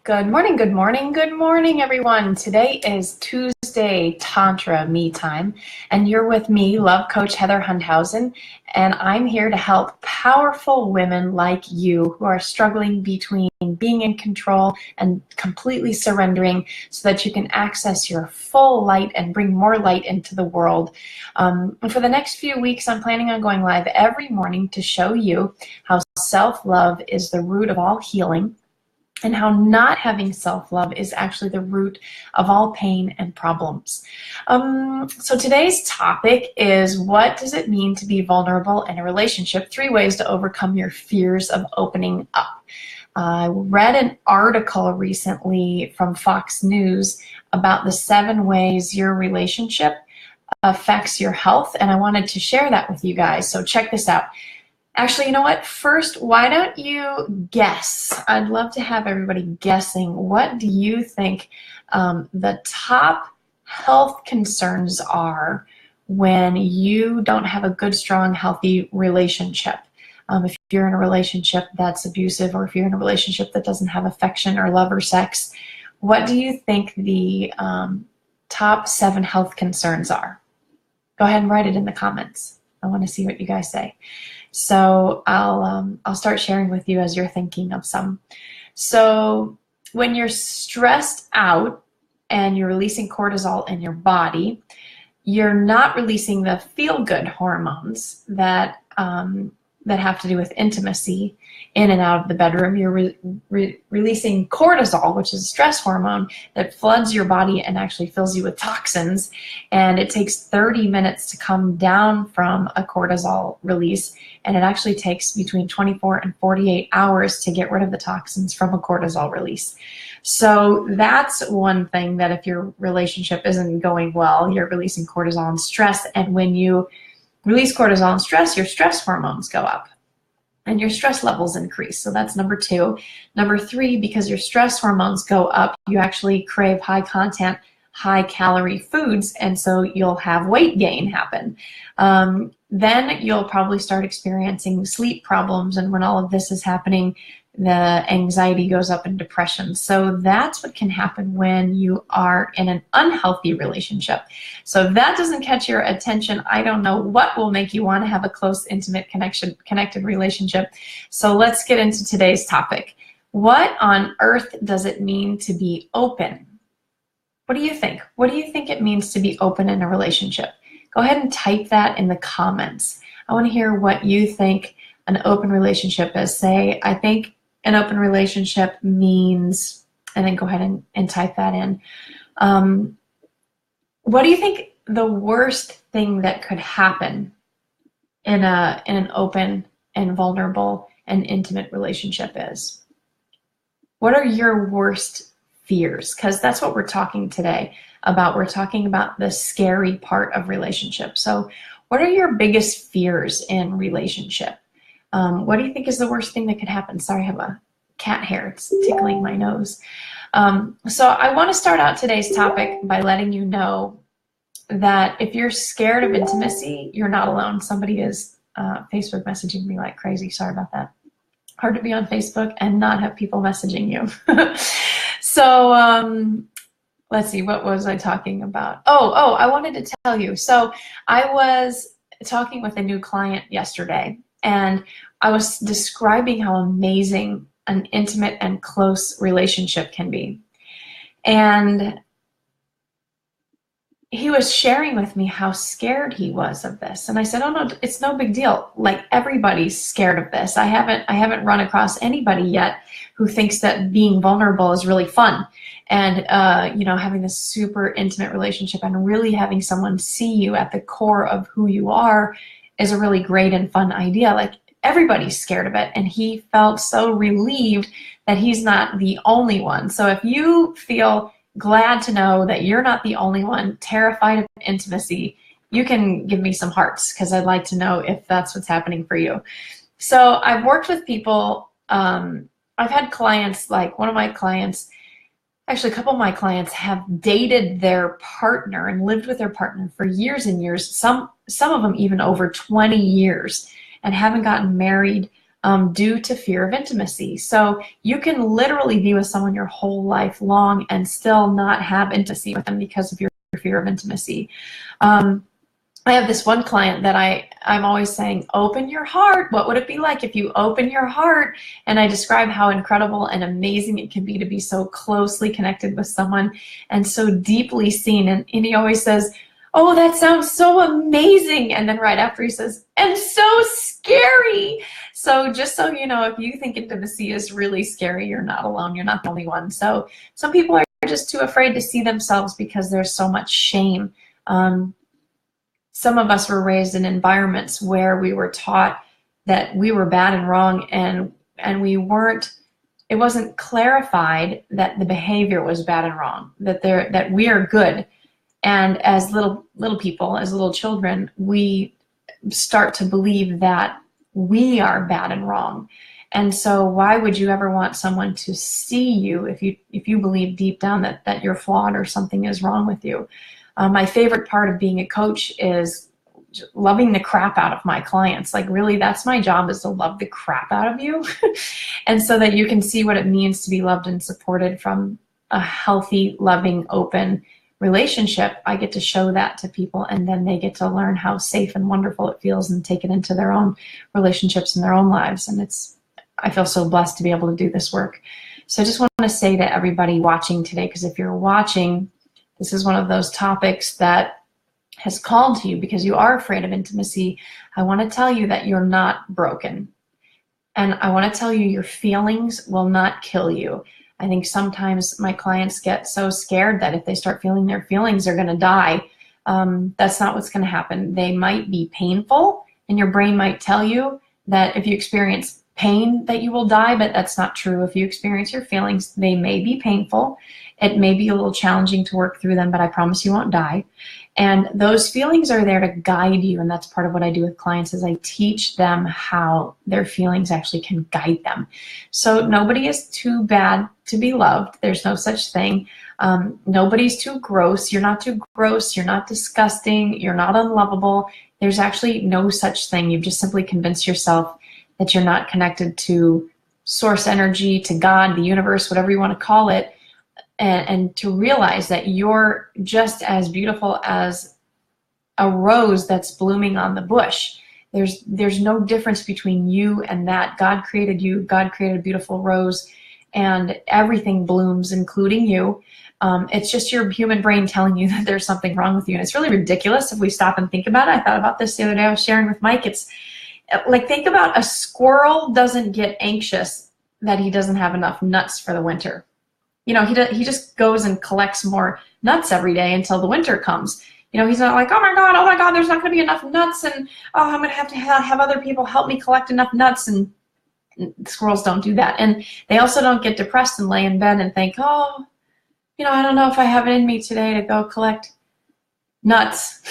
Good morning, good morning, good morning, everyone. Today is Tuesday Tantra Me Time, and you're with me, Love Coach Heather Hundhausen, and I'm here to help powerful women like you who are struggling between being in control and completely surrendering so that you can access your full light and bring more light into the world. And for the next few weeks, I'm planning on going live every morning to show you how self-love is the root of all healing, and how not having self-love is actually the root of all pain and problems. So today's topic is, what does it mean to be vulnerable in a relationship? 3 ways to overcome your fears of opening up. I read an article recently from Fox News about the 7 ways your relationship affects your health, and I wanted to share that with you guys. So check this out. Actually, you know what? First, why don't you guess? I'd love to have everybody guessing. What do you think the top health concerns are when you don't have a good, strong, healthy relationship? If you're in a relationship that's abusive, or if you're in a relationship that doesn't have affection or love or sex, what do you think the top 7 health concerns are? Go ahead and write it in the comments. I want to see what you guys say. So I'll start sharing with you as you're thinking of some. So when you're stressed out and you're releasing cortisol in your body, you're not releasing the feel-good hormones that have to do with intimacy in and out of the bedroom. You're releasing cortisol, which is a stress hormone that floods your body and actually fills you with toxins. And it takes 30 minutes to come down from a cortisol release. And it actually takes between 24 and 48 hours to get rid of the toxins from a cortisol release. So that's one thing, that if your relationship isn't going well, you're releasing cortisol and stress. And when you release cortisol and stress, your stress hormones go up and your stress levels increase. So that's number 2. Number 3, because your stress hormones go up, you actually crave high content, high calorie foods, and so you'll have weight gain happen. Then you'll probably start experiencing sleep problems, and when all of this is happening, the anxiety goes up and depression. So that's what can happen when you are in an unhealthy relationship. So if that doesn't catch your attention, I don't know what will make you want to have a close, intimate, connected relationship. So let's get into today's topic. What on earth does it mean to be open? What do you think? What do you think it means to be open in a relationship? Go ahead and type that in the comments. I want to hear what you think an open relationship is. Say, I think an open relationship means, and then go ahead and type that in. What do you think the worst thing that could happen in an open and vulnerable and intimate relationship is? What are your worst fears? Because that's what we're talking today about. We're talking about the scary part of relationships. So what are your biggest fears in relationship? What do you think is the worst thing that could happen? Sorry, I have a cat hair. It's tickling my nose. So I want to start out today's topic by letting you know that if you're scared of intimacy, you're not alone. Somebody is Facebook messaging me like crazy. Sorry about that. Hard to be on Facebook and not have people messaging you. So let's see, what was I talking about? Oh, I wanted to tell you. So I was talking with a new client yesterday, and I was describing how amazing an intimate and close relationship can be. And he was sharing with me how scared he was of this. And I said, oh no, it's no big deal. Like, everybody's scared of this. I haven't run across anybody yet who thinks that being vulnerable is really fun. And having this super intimate relationship and really having someone see you at the core of who you are is a really great and fun idea. Like, everybody's scared of it. And he felt so relieved that he's not the only one. So if you feel glad to know that you're not the only one terrified of intimacy, you can give me some hearts, because I'd like to know if that's what's happening for you. So I've worked with people. I've had clients, like one of my clients, actually a couple of my clients have dated their partner and lived with their partner for years and years, some of them even over 20 years, and haven't gotten married due to fear of intimacy. So you can literally be with someone your whole life long and still not have intimacy with them because of your fear of intimacy. I have this one client that I'm always saying, open your heart. What would it be like if you open your heart? And I describe how incredible and amazing it can be to be so closely connected with someone and so deeply seen. And he always says, oh, that sounds so amazing. And then right after he says, and so scary. So just so you know, if you think intimacy is really scary, you're not alone. You're not the only one. So some people are just too afraid to see themselves because there's so much shame. Some of us were raised in environments where we were taught that we were bad and wrong, and we weren't. It wasn't clarified that the behavior was bad and wrong. That we are good, and as little people, as little children, we start to believe that we are bad and wrong. And so, why would you ever want someone to see you if you believe deep down that you're flawed or something is wrong with you? My favorite part of being a coach is loving the crap out of my clients. Like, really, that's my job, is to love the crap out of you. And so that you can see what it means to be loved and supported from a healthy, loving, open relationship. I get to show that to people, and then they get to learn how safe and wonderful it feels and take it into their own relationships and their own lives. And I feel so blessed to be able to do this work. So I just want to say to everybody watching today, because if you're watching, this is one of those topics that has called to you because you are afraid of intimacy. I want to tell you that you're not broken. And I want to tell you your feelings will not kill you. I think sometimes my clients get so scared that if they start feeling their feelings, they're going to die. That's not what's going to happen. They might be painful, and your brain might tell you that if you experience pain that you will die, but that's not true. If you experience your feelings, they may be painful. It may be a little challenging to work through them, but I promise you won't die. And those feelings are there to guide you, and that's part of what I do with clients is I teach them how their feelings actually can guide them. So nobody is too bad to be loved. There's no such thing. Nobody's too gross. You're not too gross. You're not disgusting. You're not unlovable. There's actually no such thing. You've just simply convinced yourself that you're not connected to source energy, to God, the universe, whatever you want to call it. And to realize that you're just as beautiful as a rose that's blooming on the bush. There's no difference between you and that. God created you. God created a beautiful rose, and everything blooms, including you. It's just your human brain telling you that there's something wrong with you. And it's really ridiculous if we stop and think about it. I thought about this the other day. I was sharing with Mike. It's like, think about a squirrel doesn't get anxious that he doesn't have enough nuts for the winter. You know, he just goes and collects more nuts every day until the winter comes. You know, he's not like, oh my God, there's not going to be enough nuts, and oh, I'm going to have other people help me collect enough nuts. And squirrels don't do that. And they also don't get depressed and lay in bed and think, oh, you know, I don't know if I have it in me today to go collect nuts.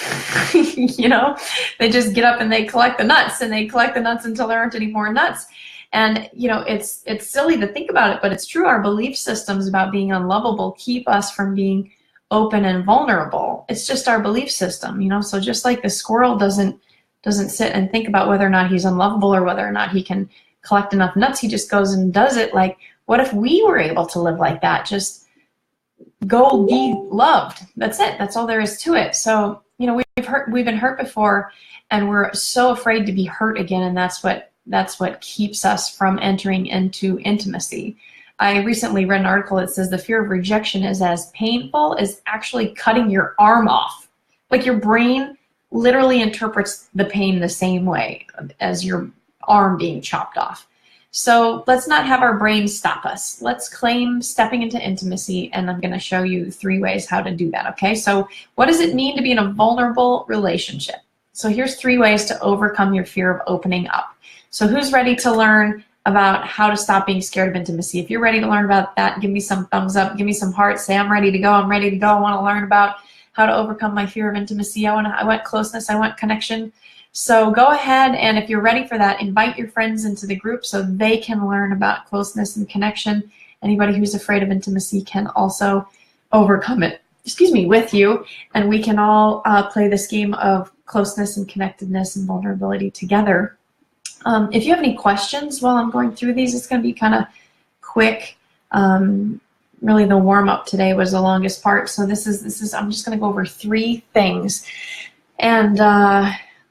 You know, they just get up and they collect the nuts, and they collect the nuts until there aren't any more nuts. And, you know, it's silly to think about it, but it's true. Our belief systems about being unlovable keep us from being open and vulnerable. It's just our belief system, you know. So just like the squirrel doesn't sit and think about whether or not he's unlovable or whether or not he can collect enough nuts, he just goes and does it. Like, what if we were able to live like that? Just go be loved. That's it. That's all there is to it. So, you know, we've been hurt before, and we're so afraid to be hurt again, and that's what keeps us from entering into intimacy. I recently read an article that says the fear of rejection is as painful as actually cutting your arm off. Like, your brain literally interprets the pain the same way as your arm being chopped off. So let's not have our brains stop us. Let's claim stepping into intimacy, and I'm going to show you 3 ways how to do that, okay? So what does it mean to be in a vulnerable relationship? So here's 3 ways to overcome your fear of opening up. So who's ready to learn about how to stop being scared of intimacy? If you're ready to learn about that, give me some thumbs up, give me some hearts, say I'm ready to go, I'm ready to go. I want to learn about how to overcome my fear of intimacy. I want closeness, I want connection. So go ahead, and if you're ready for that, invite your friends into the group so they can learn about closeness and connection. Anybody who's afraid of intimacy can also overcome it, with you, and we can all play this game of closeness and connectedness and vulnerability together. If you have any questions while I'm going through these, it's going to be kind of quick. Really, the warm-up today was the longest part. So this is. I'm just going to go over 3 things, and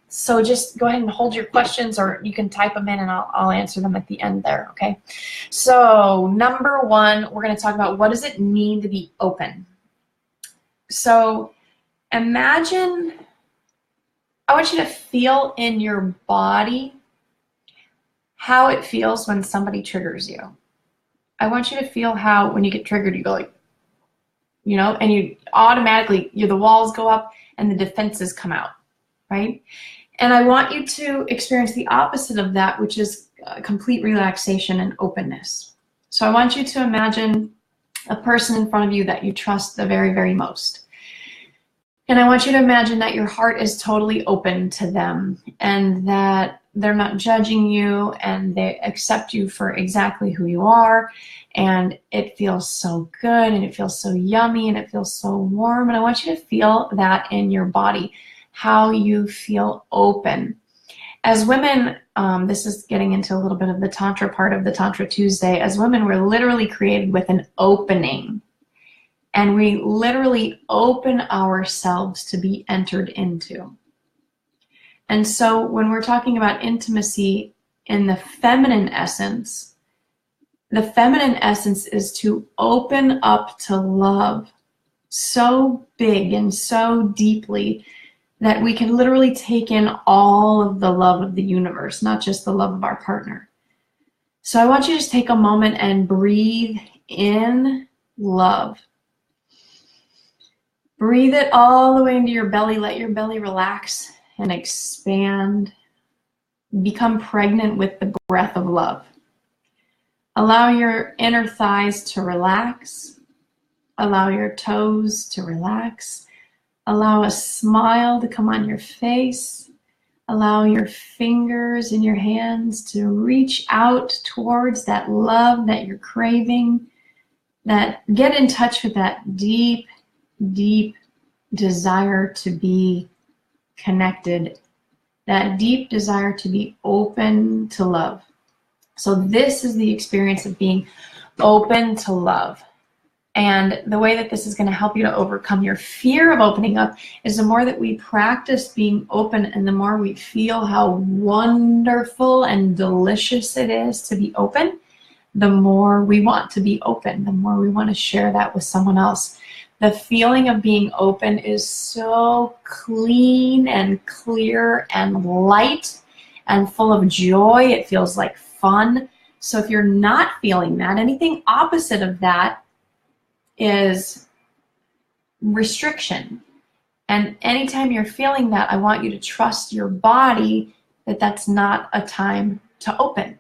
so just go ahead and hold your questions, or you can type them in, and I'll answer them at the end there. Okay. So number 1, we're going to talk about what does it mean to be open. So imagine. I want you to feel in your body how it feels when somebody triggers you. I want you to feel how when you get triggered, you go like, you know, and you automatically, the walls go up and the defenses come out, right? And I want you to experience the opposite of that, which is complete relaxation and openness. So I want you to imagine a person in front of you that you trust the very, very most. And I want you to imagine that your heart is totally open to them and that they're not judging you and they accept you for exactly who you are. And it feels so good and it feels so yummy and it feels so warm. And I want you to feel that in your body, how you feel open. As women, this is getting into a little bit of the Tantra part of the Tantra Tuesday. As women, we're literally created with an opening. And we literally open ourselves to be entered into. And so when we're talking about intimacy in the feminine essence is to open up to love so big and so deeply that we can literally take in all of the love of the universe, not just the love of our partner. So I want you to just take a moment and breathe in love. Breathe it all the way into your belly. Let your belly relax and expand. Become pregnant with the breath of love. Allow your inner thighs to relax. Allow your toes to relax. Allow a smile to come on your face. Allow your fingers and your hands to reach out towards that love that you're craving. That get in touch with that deep, deep desire to be connected, that deep desire to be open to love. So this is the experience of being open to love. And the way that this is going to help you to overcome your fear of opening up is the more that we practice being open and the more we feel how wonderful and delicious it is to be open, the more we want to be open, the more we want to share that with someone else. The feeling of being open is so clean and clear and light and full of joy. It feels like fun. So if you're not feeling that, anything opposite of that is restriction. And anytime you're feeling that, I want you to trust your body that that's not a time to open.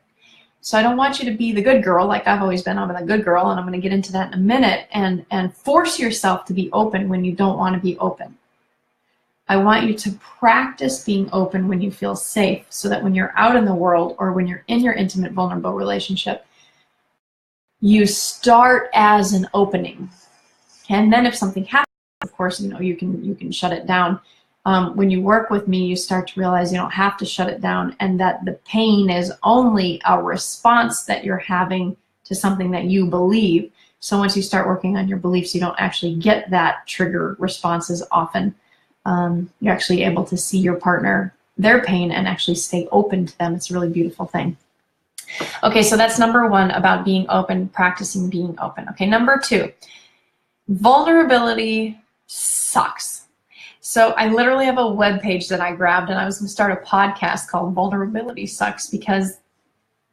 So I don't want you to be the good girl like I've always been. I'm a good girl, and I'm going to get into that in a minute, and force yourself to be open when you don't want to be open. I want you to practice being open when you feel safe so that when you're out in the world or when you're in your intimate, vulnerable relationship, you start as an opening. And then if something happens, of course, you can shut it down. When you work with me, you start to realize you don't have to shut it down and that the pain is only a response that you're having to something that you believe. So once you start working on your beliefs, you don't actually get that trigger responses often. You're actually able to see your partner, their pain, and actually stay open to them. It's a really beautiful thing. Okay, so that's number 1 about being open, practicing being open. Okay, number 2, vulnerability sucks. So I literally have a web page that I grabbed, and I was going to start a podcast called Vulnerability Sucks, because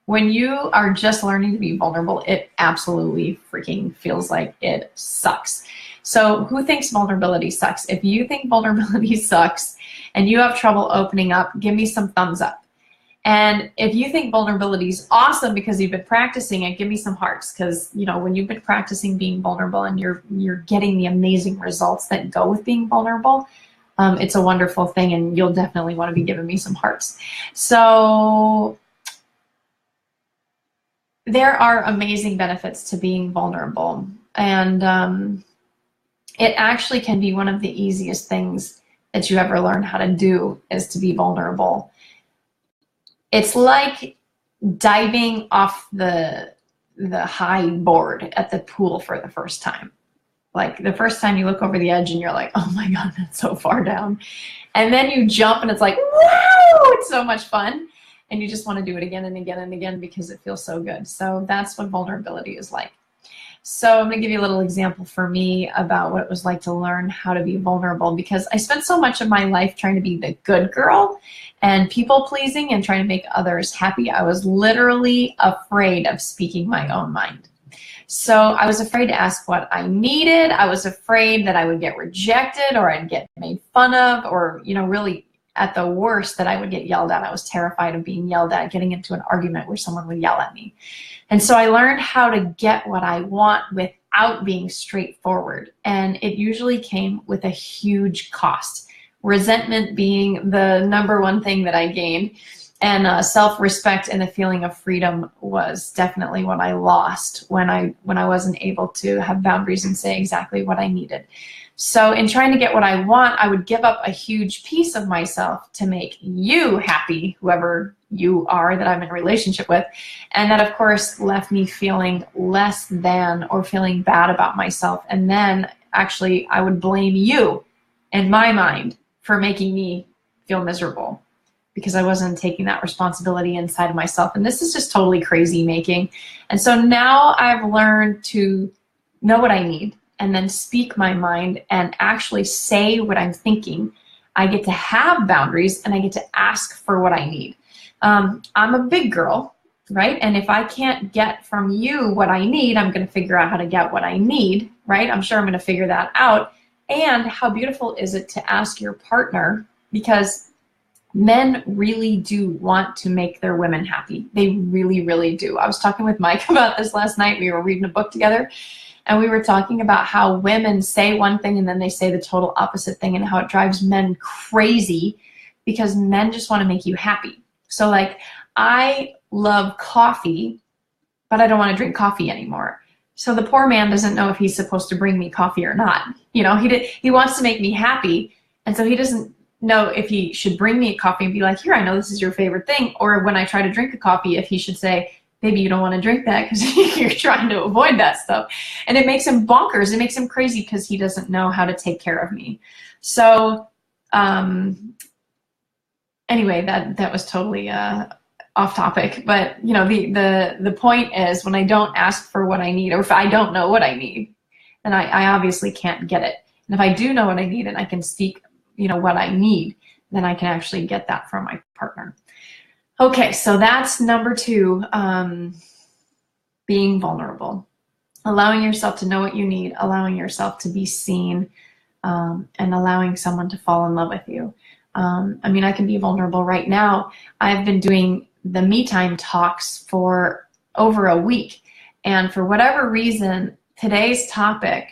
when you are just learning to be vulnerable, it absolutely freaking feels like it sucks. So who thinks vulnerability sucks? If you think vulnerability sucks and you have trouble opening up, give me some thumbs up. And if you think vulnerability is awesome because you've been practicing it, give me some hearts, because when you've been practicing being vulnerable and you're getting the amazing results that go with being vulnerable, it's a wonderful thing, and you'll definitely want to be giving me some hearts. So there are amazing benefits to being vulnerable, and it actually can be one of the easiest things that you ever learn how to do, is to be vulnerable. it's like diving off the high board at the pool for the first time. Like the first time you look over the edge and you're like, oh my God, that's so far down. And then you jump and it's like, wow, it's so much fun. And you just want to do it again and again and again because it feels so good. So that's what vulnerability is like. So I'm going to give you a little example for me about what it was like to learn how to be vulnerable, because I spent so much of my life trying to be the good girl and people pleasing and trying to make others happy. I was literally afraid of speaking my own mind. So I was afraid to ask what I needed. I was afraid that I would get rejected or I'd get made fun of, or, you know, really at the worst that I would get yelled at. I was terrified of being yelled at, getting into an argument where someone would yell at me. And so I learned how to get what I want without being straightforward. And it usually came with a huge cost. Resentment being the #1 thing that I gained. And self-respect and the feeling of freedom was definitely what I lost when I wasn't able to have boundaries and say exactly what I needed. So in trying to get what I want, I would give up a huge piece of myself to make you happy, whoever you are that I'm in a relationship with. And that, of course, left me feeling less than or feeling bad about myself. And then actually I would blame you in my mind for making me feel miserable, because I wasn't taking that responsibility inside of myself. And this is just totally crazy making. And so now I've learned to know what I need and then speak my mind and actually say what I'm thinking. I get to have boundaries and I get to ask for what I need. I'm a big girl, right? And if I can't get from you what I need, I'm going to figure out how to get what I need, right? I'm sure I'm going to figure that out. And how beautiful is it to ask your partner, because men really do want to make their women happy. They really, really do. I was talking with Mike about this last night. We were reading a book together, and we were talking about how women say one thing and then they say the total opposite thing, and how it drives men crazy because men just want to make you happy. So like, I love coffee, but I don't want to drink coffee anymore. So the poor man doesn't know if he's supposed to bring me coffee or not. You know, he wants to make me happy, and so he doesn't know if he should bring me a coffee and be like, here, I know this is your favorite thing. Or when I try to drink a coffee, if he should say, baby, you don't want to drink that because you're trying to avoid that stuff. And it makes him bonkers. It makes him crazy because he doesn't know how to take care of me. So anyway, that was totally off topic. But you know, the point is, when I don't ask for what I need, or if I don't know what I need, then I obviously can't get it. And if I do know what I need and I can speak, you know, what I need, then I can actually get that from my partner. Okay, so that's #2, being vulnerable. Allowing yourself to know what you need, allowing yourself to be seen, and allowing someone to fall in love with you. I mean, I can be vulnerable right now. I've been doing the Me Time talks for over a week, and for whatever reason, today's topic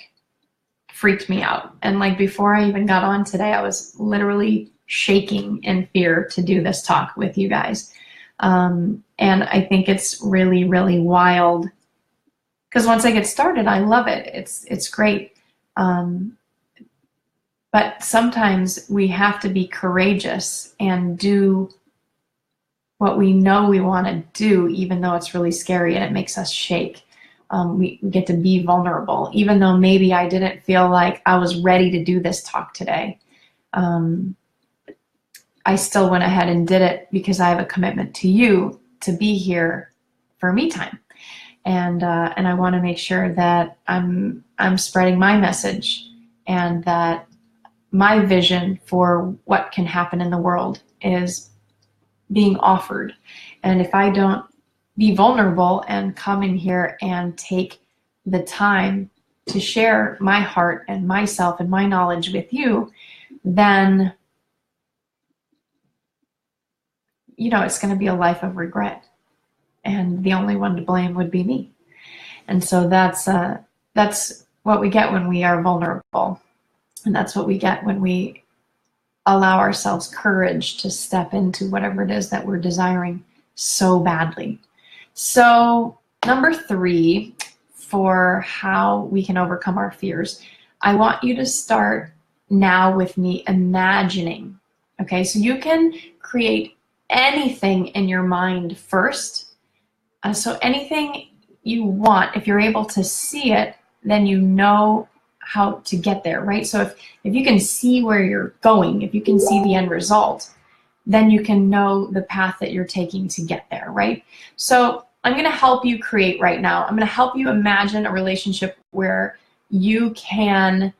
freaked me out. And like, before I even got on today, I was literally shaking in fear to do this talk with you guys. And I think it's really, really wild, because once I get started, I love it. It's great. But sometimes we have to be courageous and do what we know we want to do, even though it's really scary and it makes us shake. We get to be vulnerable, even though maybe I didn't feel like I was ready to do this talk today. I still went ahead and did it because I have a commitment to you to be here for me time. And I want to make sure that I'm spreading my message, and that my vision for what can happen in the world is being offered. And if I don't be vulnerable and come in here and take the time to share my heart and myself and my knowledge with you, then, you know, it's going to be a life of regret. And the only one to blame would be me. And so that's what we get when we are vulnerable. And that's what we get when we allow ourselves courage to step into whatever it is that we're desiring so badly. So #3, for how we can overcome our fears, I want you to start now with me imagining. Okay, so you can create anything in your mind first. So anything you want, if you're able to see it, then you know how to get there, right? So if you can see where you're going, if you can see the end result, then you can know the path that you're taking to get there, right? So I'm going to help you create right now. I'm going to help you imagine a relationship where you can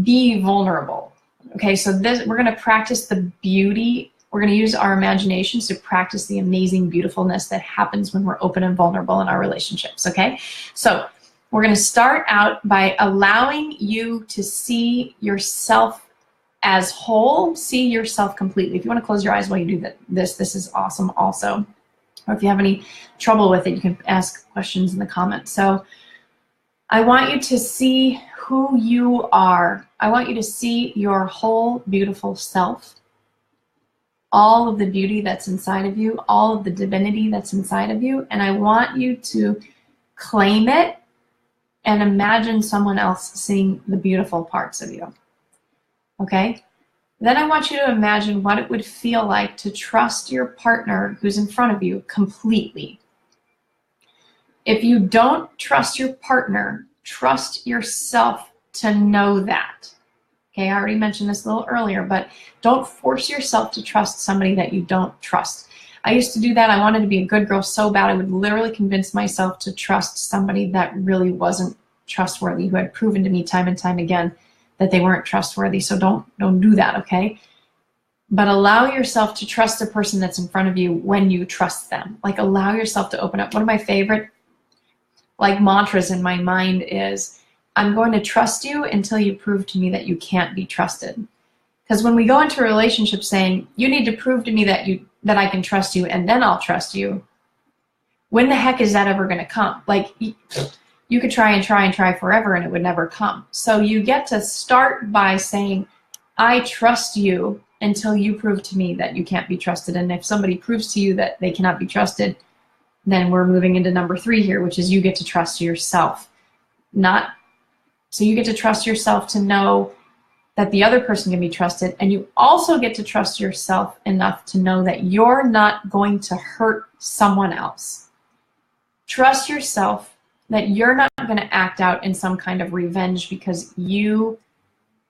be vulnerable. Okay, so we're going to practice the beauty. We're going to use our imaginations to practice the amazing beautifulness that happens when we're open and vulnerable in our relationships, okay? So we're going to start out by allowing you to see yourself as whole, see yourself completely. If you want to close your eyes while you do this is awesome also. Or if you have any trouble with it, you can ask questions in the comments. So I want you to see who you are. I want you to see your whole beautiful self, all of the beauty that's inside of you, all of the divinity that's inside of you, and I want you to claim it and imagine someone else seeing the beautiful parts of you. Okay? Then I want you to imagine what it would feel like to trust your partner who's in front of you completely. If you don't trust your partner, trust yourself to know that. Okay, I already mentioned this a little earlier, but don't force yourself to trust somebody that you don't trust. I used to do that. I wanted to be a good girl so bad. I would literally convince myself to trust somebody that really wasn't trustworthy, who had proven to me time and time again that they weren't trustworthy. So don't do that, okay? But allow yourself to trust the person that's in front of you when you trust them. Like, allow yourself to open up. One of my favorite mantras in my mind is, I'm going to trust you until you prove to me that you can't be trusted. Because when we go into a relationship saying, you need to prove to me that I can trust you and then I'll trust you, when the heck is that ever going to come? Like, you could try and try and try forever and it would never come. So you get to start by saying, I trust you until you prove to me that you can't be trusted. And if somebody proves to you that they cannot be trusted, then we're moving into number 3 here, which is you get to trust yourself. So you get to trust yourself to know that the other person can be trusted, and you also get to trust yourself enough to know that you're not going to hurt someone else. Trust yourself that you're not going to act out in some kind of revenge because you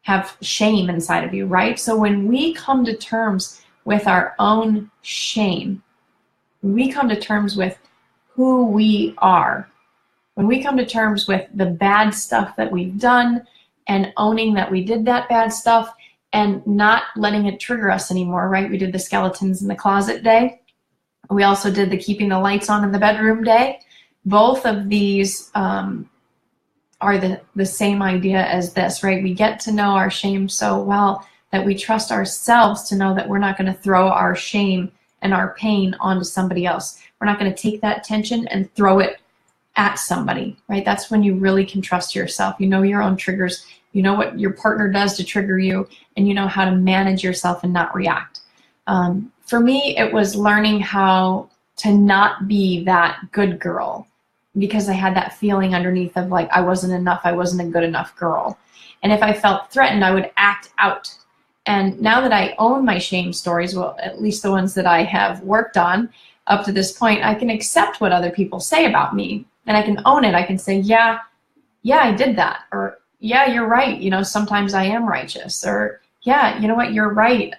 have shame inside of you, right? So when we come to terms with our own shame, when we come to terms with who we are, when we come to terms with the bad stuff that we've done and owning that we did that bad stuff and not letting it trigger us anymore, right? We did the skeletons in the closet day. We also did the keeping the lights on in the bedroom day. Both of these are the same idea as this, right? We get to know our shame so well that we trust ourselves to know that we're not going to throw our shame and our pain onto somebody else. We're not going to take that tension and throw it at somebody, right? That's when you really can trust yourself. You know your own triggers. You know what your partner does to trigger you, and you know how to manage yourself and not react. For me, it was learning how to not be that good girl, because I had that feeling underneath of like I wasn't enough, I wasn't a good enough girl. And if I felt threatened, I would act out. And now that I own my shame stories, well, at least the ones that I have worked on up to this point, I can accept what other people say about me. And I can own it. I can say, yeah, I did that. Or, yeah, you're right. You know, sometimes I am righteous. Or, yeah, you know what, you're right.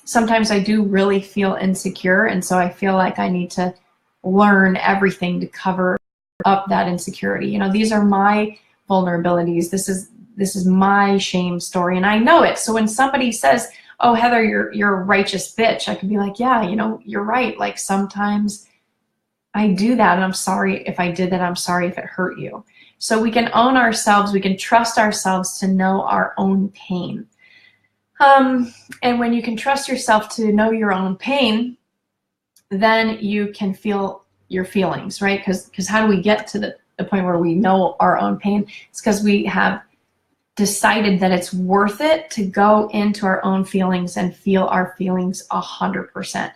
Sometimes I do really feel insecure. And so I feel like I need to learn everything to cover up that insecurity. You know, these are my vulnerabilities. This is my shame story. And I know it. So when somebody says, oh, Heather, you're a righteous bitch, I can be like, yeah, you know, you're right. Like sometimes I do that, and I'm sorry if I did that. I'm sorry if it hurt you. So we can own ourselves. We can trust ourselves to know our own pain. And when you can trust yourself to know your own pain, then you can feel your feelings, right? Because how do we get to the point where we know our own pain? It's because we have decided that it's worth it to go into our own feelings and feel our feelings 100%.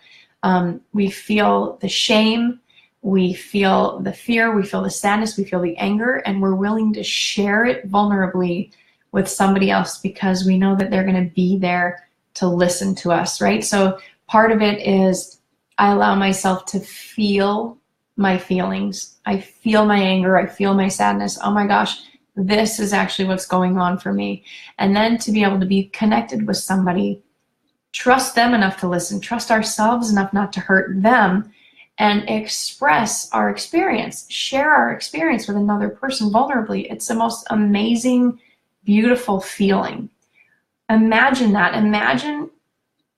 We feel the shame. We feel the fear, we feel the sadness, we feel the anger, and we're willing to share it vulnerably with somebody else because we know that they're going to be there to listen to us, right? So Part of it is I allow myself to feel my feelings. I feel my anger. I feel my sadness. Oh my gosh, this is actually what's going on for me. And then to be able to be connected with somebody, trust them enough to listen, trust ourselves enough not to hurt them, and express our experience, share our experience with another person vulnerably. It's the most amazing, beautiful feeling. Imagine that. Imagine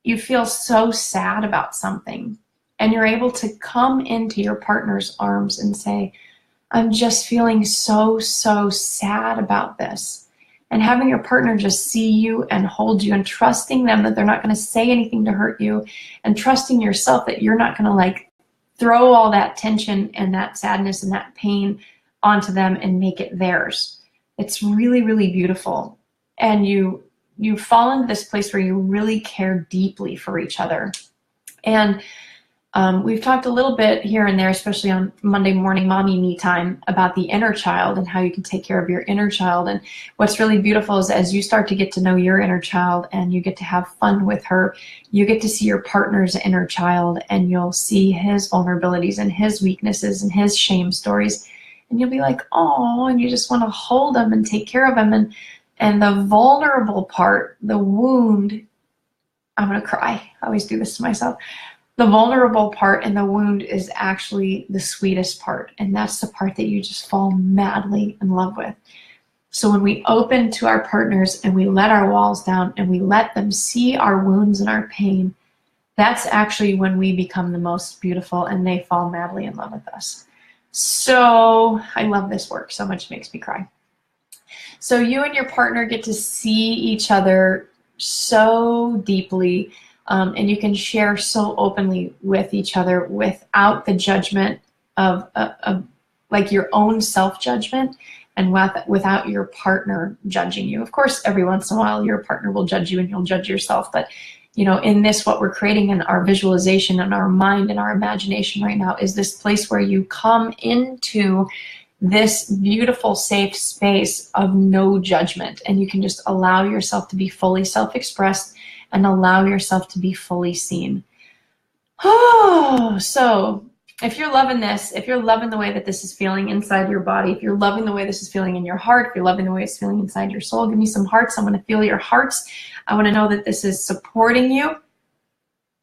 you feel so sad about something and you're able to come into your partner's arms and say, I'm just feeling so sad about this. And having your partner just see you and hold you, and trusting them that they're not going to say anything to hurt you, and trusting yourself that you're not going to like throw all that tension and that sadness and that pain onto them and make it theirs. It's really, really beautiful. And you fall into this place where you really care deeply for each other. And we've talked a little bit here and there, especially on Monday morning mommy me time, about the inner child and how you can take care of your inner child. And what's really beautiful is as you start to get to know your inner child and you get to have fun with her, you get to see your partner's inner child, and you'll see his vulnerabilities and his weaknesses and his shame stories. And you'll be like, oh, and you just want to hold him and take care of him. And the vulnerable part, the wound, I'm going to cry. I always do this to myself. The vulnerable part and the wound is actually the sweetest part. And that's the part that you just fall madly in love with. So when we open to our partners and we let our walls down and we let them see our wounds and our pain, that's actually when we become the most beautiful and they fall madly in love with us. So I love this work so much, it makes me cry. So you and your partner get to see each other so deeply. And you can share so openly with each other without the judgment of like your own self-judgment, and without your partner judging you. Of course, every once in a while your partner will judge you and you'll judge yourself. But you know, in this, what we're creating in our visualization and our mind and our imagination right now is this place where you come into this beautiful, safe space of no judgment, and you can just allow yourself to be fully self-expressed and allow yourself to be fully seen. Oh, so if you're loving this, if you're loving the way that this is feeling inside your body, if you're loving the way this is feeling in your heart, if you're loving the way it's feeling inside your soul, give me some hearts. I want to feel your hearts. I want to know that this is supporting you.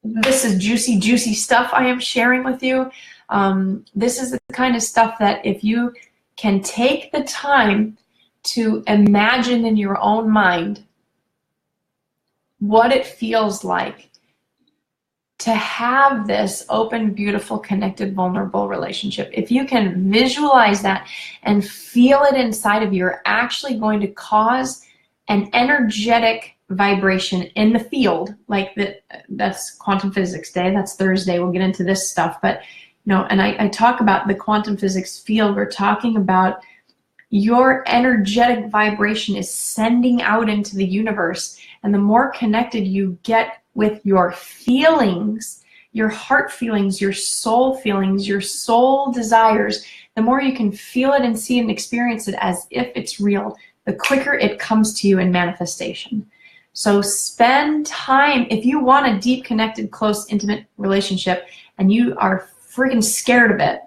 This is juicy, juicy stuff I am sharing with you. This is the kind of stuff that if you can take the time to imagine in your own mind what it feels like to have this open, beautiful, connected, vulnerable relationship. If you can visualize that and feel it inside of you, you're actually going to cause an energetic vibration in the field. Like that's quantum physics day. That's Thursday. We'll get into this stuff. But you know, and I talk about the quantum physics field. We're talking about your energetic vibration is sending out into the universe. And the more connected you get with your feelings, your heart feelings, your soul desires, the more you can feel it and see and experience it as if it's real, the quicker it comes to you in manifestation. So spend time, if you want a deep, connected, close, intimate relationship and you are freaking scared of it,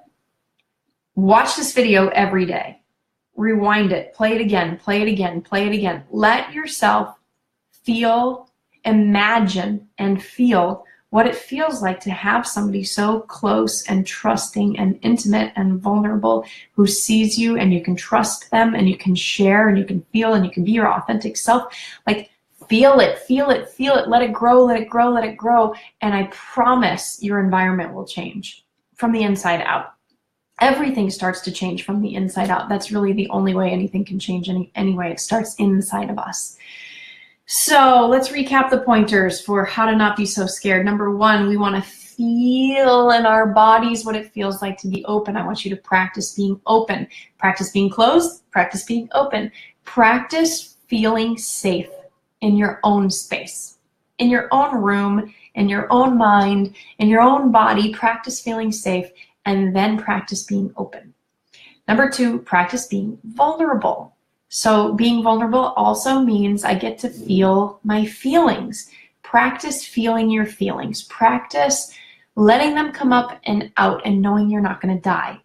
watch this video every day. Rewind it, play it again, play it again, play it again. Let yourself feel, imagine, and feel what it feels like to have somebody so close and trusting and intimate and vulnerable who sees you and you can trust them and you can share and you can feel and you can be your authentic self. Like, feel it, feel it, feel it. Let it grow, let it grow, let it grow. And I promise your environment will change from the inside out. Everything starts to change from the inside out. That's really the only way anything can change anyway. It starts inside of us. So let's recap the pointers for how to not be so scared. Number one, we want to feel in our bodies what it feels like to be open. I want you to practice being open. Practice being closed. Practice being open. Practice feeling safe in your own space, in your own room, in your own mind, in your own body. Practice feeling safe. And then practice being open. Number two, practice being vulnerable. So being vulnerable also means I get to feel my feelings. Practice feeling your feelings. Practice letting them come up and out and knowing you're not going to die.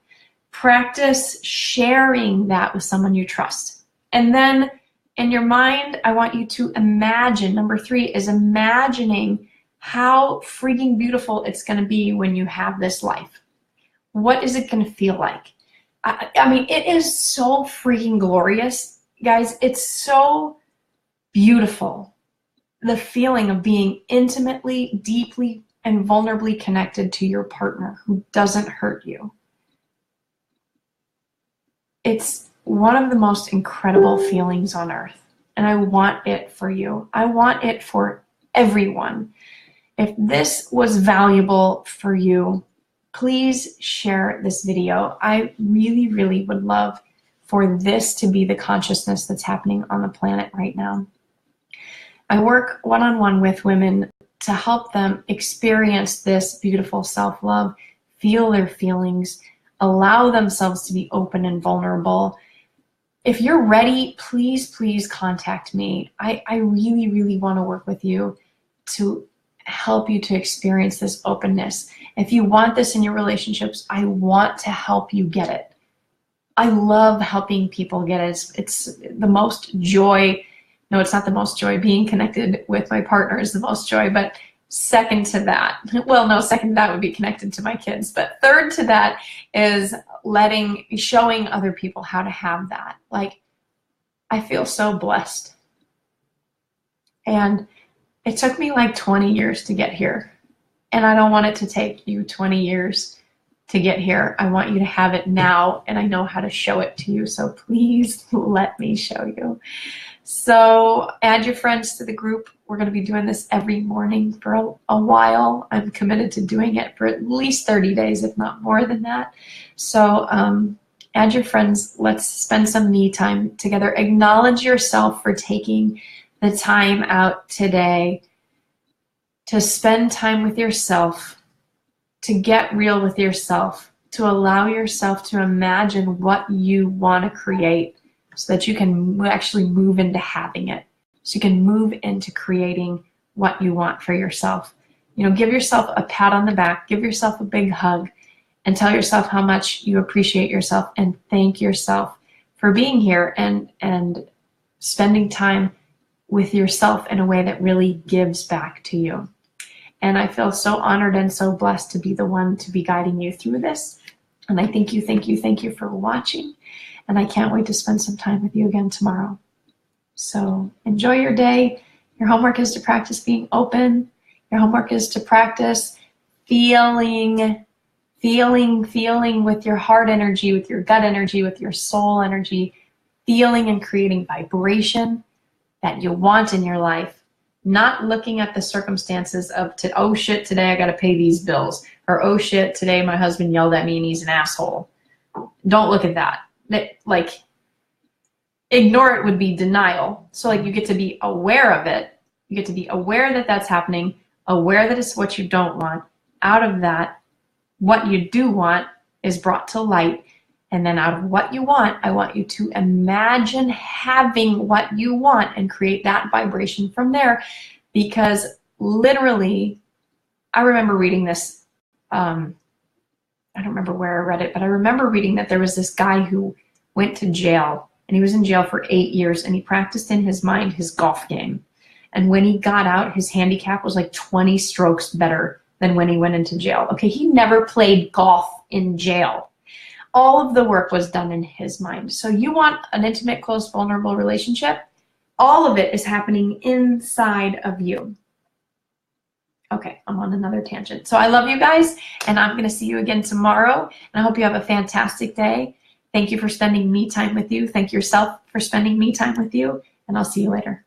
Practice sharing that with someone you trust. And then in your mind, I want you to imagine, number 3 is imagining how freaking beautiful it's going to be when you have this life. What is it going to feel like? I mean, it is so freaking glorious, guys. It's so beautiful. The feeling of being intimately, deeply, and vulnerably connected to your partner who doesn't hurt you. It's one of the most incredible feelings on earth, and I want it for you. I want it for everyone. If this was valuable for you, please share this video. I really, really would love for this to be the consciousness that's happening on the planet right now. I work one-on-one with women to help them experience this beautiful self-love, feel their feelings, allow themselves to be open and vulnerable. If you're ready, please, please contact me. I really, really want to work with you to help you to experience this openness. If you want this in your relationships, I want to help you get it. I love helping people get it. It's the most joy. No, it's not the most joy. Being connected with my partner is the most joy, but second to that, well, no, second to that would be connected to my kids, but third to that is showing other people how to have that. Like, I feel so blessed. And it took me like 20 years to get here. And I don't want it to take you 20 years to get here. I want you to have it now, and I know how to show it to you. So please let me show you. So add your friends to the group. We're going to be doing this every morning for a while. I'm committed to doing it for at least 30 days, if not more than that. So add your friends. Let's spend some me time together. Acknowledge yourself for taking the time out today to spend time with yourself, to get real with yourself, to allow yourself to imagine what you want to create so that you can actually move into having it. So you can move into creating what you want for yourself. You know, give yourself a pat on the back, give yourself a big hug, and tell yourself how much you appreciate yourself and thank yourself for being here and spending time with yourself in a way that really gives back to you. And I feel so honored and so blessed to be the one to be guiding you through this. And I thank you for watching. And I can't wait to spend some time with you again tomorrow. So enjoy your day. Your homework is to practice being open. Your homework is to practice feeling with your heart energy, with your gut energy, with your soul energy, feeling and creating vibration that you want in your life, not looking at the circumstances of, oh shit, today I got to pay these bills, or oh shit, today my husband yelled at me and he's an asshole. Don't look at that. Like, ignore it would be denial. So like, you get to be aware of it. You get to be aware that that's happening, aware that it's what you don't want. Out of that, what you do want is brought to light. And then out of what you want, I want you to imagine having what you want and create that vibration from there. Because literally, I remember reading this, I don't remember where I read it, but I remember reading that there was this guy who went to jail, and he was in jail for 8 years, and he practiced in his mind his golf game. And when he got out, his handicap was like 20 strokes better than when he went into jail. Okay, he never played golf in jail. All of the work was done in his mind. So you want an intimate, close, vulnerable relationship? All of it is happening inside of you. Okay, I'm on another tangent. So I love you guys, and I'm going to see you again tomorrow. And I hope you have a fantastic day. Thank you for spending me time with you. Thank yourself for spending me time with you, and I'll see you later.